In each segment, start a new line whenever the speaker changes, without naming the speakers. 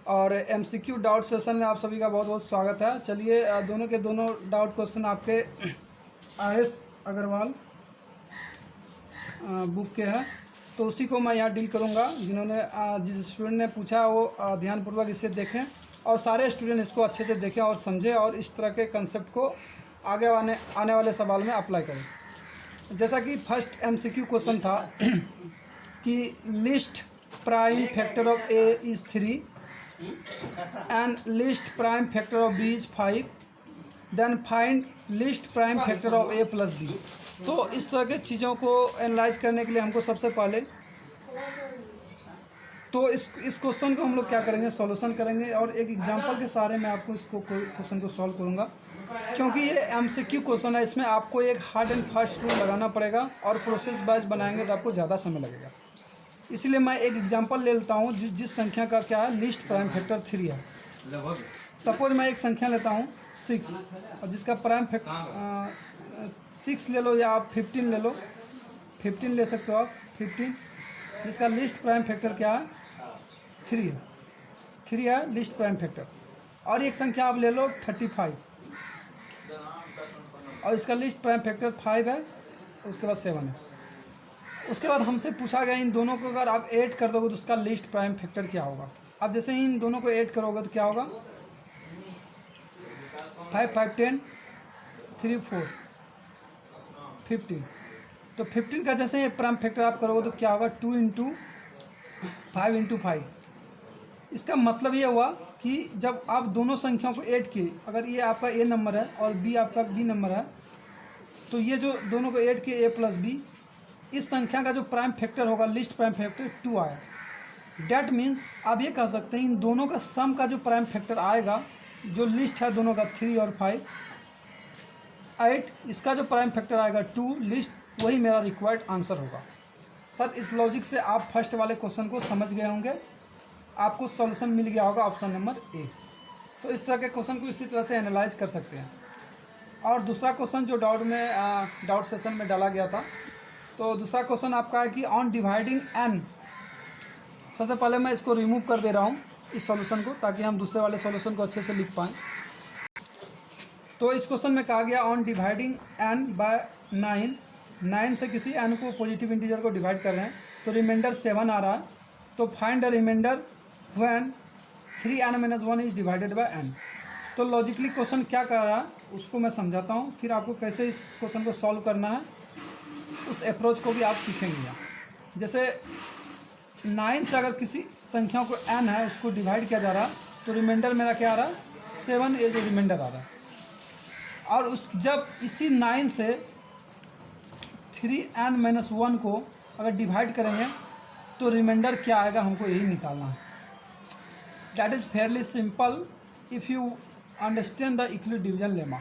और MCQ doubt session में आप सभी का बहुत बहुत स्वागत है। चलिए दोनों के दोनों डाउट क्वेश्चन आपके RS अग्रवाल बुक के हैं, तो उसी को मैं यहाँ डील करूँगा। जिन्होंने जिस स्टूडेंट ने पूछा वो ध्यानपूर्वक इसे देखें और सारे स्टूडेंट इसको अच्छे से देखें और समझें और इस तरह के कंसेप्ट को आगे आने वाले सवाल में अप्लाई करें। जैसा कि फर्स्ट एमसीक्यू क्वेश्चन था कि list prime factor of A is 3 and least prime factor of B is 5, then find least prime factor of A plus B। तो इस तरह के चीज़ों को एनालाइज करने के लिए हमको सबसे पहले तो इस क्वेश्चन को हम लोग क्या करेंगे, सॉल्यूशन करेंगे और एक एग्जांपल के सहारे मैं आपको इसको क्वेश्चन को सॉल्व करूंगा। क्योंकि ये एमसीक्यू क्वेश्चन है, इसमें आपको एक हार्ड एंड फास्ट रूल लगाना पड़ेगा और प्रोसेस वाइज बनाएंगे तो आपको ज़्यादा समय लगेगा। इसलिए मैं एक एग्जांपल ले लेता हूँ जिस संख्या का क्या है, लिस्ट प्राइम फैक्टर 3 है। सपोज मैं एक संख्या लेता हूँ 6 और जिसका प्राइम फैक्टर 6 ले लो या आप 15 ले लो, 15 ले सकते हो आप, 15 जिसका लिस्ट प्राइम फैक्टर क्या है 3 है लिस्ट प्राइम फैक्टर। और एक संख्या आप ले लो 35 और इसका लिस्ट प्राइम फैक्टर 5 है, उसके बाद 7 है। उसके बाद हमसे पूछा गया इन दोनों को अगर आप ऐड कर दोगे तो उसका लिस्ट प्राइम फैक्टर क्या होगा। अब जैसे ही इन दोनों को ऐड करोगे तो क्या होगा, 5 5 10 3 4 15। तो 15 का जैसे ही प्राइम फैक्टर आप करोगे तो क्या होगा, 2 × 5 × 5। इसका मतलब ये हुआ कि जब आप दोनों संख्याओं को ऐड किए, अगर ये आपका A नंबर है और B आपका B नंबर है, तो ये जो दोनों को ऐड किए A + B, इस संख्या का जो प्राइम फैक्टर होगा लिस्ट प्राइम फैक्टर 2 आया। डैट मीन्स आप ये कह सकते हैं इन दोनों का सम का जो प्राइम फैक्टर आएगा, जो लिस्ट है दोनों का 3 और 5 8, इसका जो प्राइम फैक्टर आएगा 2 लिस्ट, वही मेरा रिक्वायर्ड आंसर होगा। सर इस लॉजिक से आप फर्स्ट वाले क्वेश्चन को समझ गए होंगे, आपको सॉल्यूशन मिल गया होगा ऑप्शन नंबर A। तो इस तरह के क्वेश्चन को इसी तरह से एनालाइज कर सकते हैं। और दूसरा क्वेश्चन जो डाउट सेशन में डाला गया था, तो दूसरा क्वेश्चन आपका है कि ऑन डिवाइडिंग n। सबसे पहले मैं इसको रिमूव कर दे रहा हूँ इस सॉल्यूशन को, ताकि हम दूसरे वाले सॉल्यूशन को अच्छे से लिख पाएँ। तो इस क्वेश्चन में कहा गया ऑन डिवाइडिंग n बाय 9 से किसी n को पॉजिटिव इंटीजर को डिवाइड कर रहे हैं तो रिमाइंडर 7 आ रहा है। तो find the remainder when 3n - 1 is divided by n। तो लॉजिकली क्वेश्चन क्या कर रहा है उसको मैं समझाता हूँ, फिर आपको कैसे इस क्वेश्चन को सॉल्व करना है उस अप्रोच को भी आप सीखेंगे। यहाँ जैसे 9 से अगर किसी संख्या को n है उसको डिवाइड किया जा रहा है तो रिमाइंडर मेरा क्या आ रहा है, 7 ये जो रिमाइंडर आ रहा है। और जब इसी 9 से 3n - 1 को अगर डिवाइड करेंगे तो रिमाइंडर क्या आएगा, हमको यही निकालना है। That is Fairlie simple if you understand the Euclid division lemma.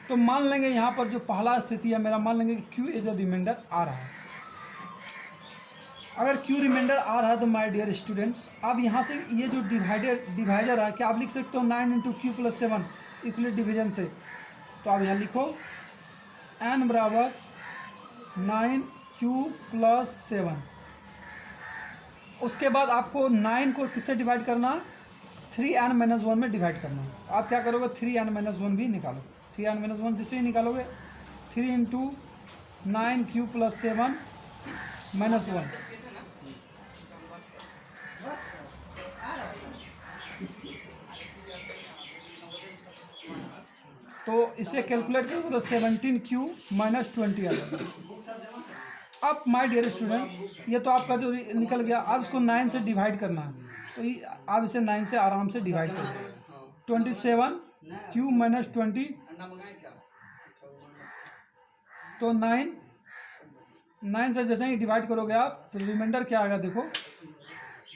तो मान लेंगे यहाँ पर जो पहला स्थिति है मेरा, मान लेंगे कि Q एज अ रिमाइंडर आ रहा है। अगर Q रिमाइंडर आ रहा है तो माय डियर स्टूडेंट्स, अब यहाँ से ये जो डिवाइजर है क्या आप लिख सकते हो 9 × Q + 7 यूक्लिड डिवीजन से। तो आप यहाँ लिखो n बराबर 9Q + 7। उसके बाद आपको 9 को किससे डिवाइड करना है, 3n - 1 में डिवाइड करना है। आप क्या करोगे, 3n - 1 भी निकालो। 3n - 1 जिसे ही निकालोगे 3 × 9Q + 7 - 1। तो इसे कैलकुलेट करोगे तो 17Q - 20 आ जाएगा। अब माय डियर स्टूडेंट, ये तो आपका जो निकल गया, अब इसको 9 से डिवाइड करना है। तो आप इसे 9 से आराम से डिवाइड करोगे, 27Q - 20। तो 9 से जैसे ही डिवाइड करोगे आप तो रिमाइंडर क्या आएगा, देखो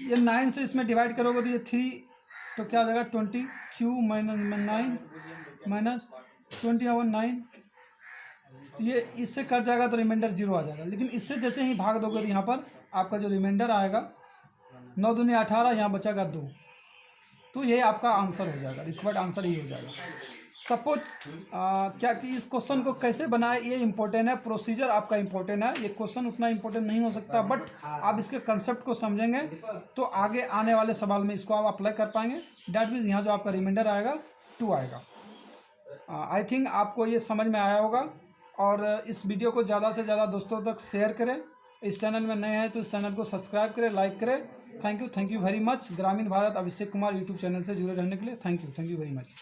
ये 9 से इसमें डिवाइड करोगे तो ये 3, तो क्या आ जाएगा 20Q - 9 - 20 और 9। तो ये इससे कट जाएगा तो रिमाइंडर 0 आ जाएगा। लेकिन इससे जैसे ही भाग दोगे तो यहाँ पर आपका जो रिमाइंडर आएगा 9 दूनी 18, यहाँ बचेगा 2। तो ये आपका आंसर हो जाएगा, रिक्वायर्ड आंसर ये हो जाएगा। सपोज क्या कि इस क्वेश्चन को कैसे बनाए ये इम्पोर्टेंट है, प्रोसीजर आपका इम्पोर्टेंट है। ये क्वेश्चन उतना इम्पोर्टेंट नहीं हो सकता, बट आप इसके कंसेप्ट को समझेंगे तो आगे आने वाले सवाल में इसको आप अप्लाई कर पाएंगे। डैट मीन्स यहाँ जो आपका रिमाइंडर आएगा 2 आएगा। आई थिंक आपको ये समझ में आया होगा। और इस वीडियो को ज़्यादा से ज़्यादा दोस्तों तक शेयर करें। इस चैनल में नए हैं तो इस चैनल को सब्सक्राइब करें, लाइक करें। Thank you very much. ग्रामीण भारत अभिषेक कुमार यूट्यूब चैनल से जुड़े रहने के लिए थैंक यू वेरी मच।